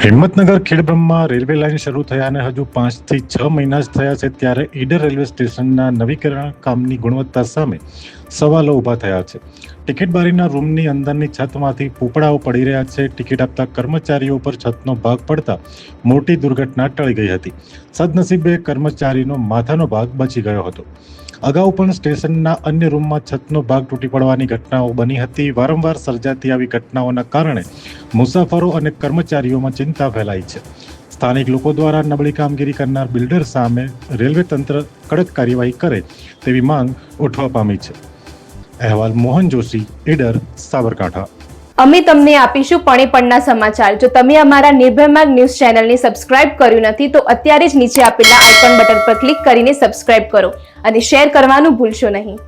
Himmatnagar Khedbrahma railway line શરૂ થયાને હજુ 5 થી 6 મહિના જ થયા છે, ત્યારે ઈડર રેલવે સ્ટેશનના નવીકરણ કામની ગુણવત્તા સામે સવાલો ઊભા થયા છે. ટિકિટ બારીના રૂમની અંદરની છતમાંથી પોપડાઓ પડી રહ્યા છે. ટિકિટ આપતા કર્મચારીઓ પર છતનો ભાગ પડતા મોટી દુર્ઘટના ટળી ગઈ હતી. સદનસીબે કર્મચારીનો માથાનો ભાગ બચી ગયો હતો. અગાઉ પણ સ્ટેશનના અન્ય રૂમમાં છતનો ભાગ તૂટી પડવાની ઘટનાઓ બની હતી. વારંવાર સર્જાતી આવી ઘટનાઓના કારણે મુસાફરો અને કર્મચારીઓમાં ચિંતા ફેલાઈ છે. સ્થાનિક લોકો દ્વારા નબળી કામગીરી કરનાર બિલ્ડર સામે રેલવે તંત્ર કડક કાર્યવાહી કરે તેવી માંગ ઉઠવા પામી છે. અહેવાલ મોહન જોશી, ઈડર, સાબરકાંઠા. અમે તમને આપીશું પળે-પળના સમાચાર. જો તમે અમારા નિર્ભય માર્ગ ન્યૂઝ ચેનલને સબસ્ક્રાઇબ કર્યું નથી તો અત્યારે જ નીચે આપેલા આઇકોન બટન પર ક્લિક કરીને સબસ્ક્રાઇબ કરો અને શેર કરવાનું ભૂલશો નહીં.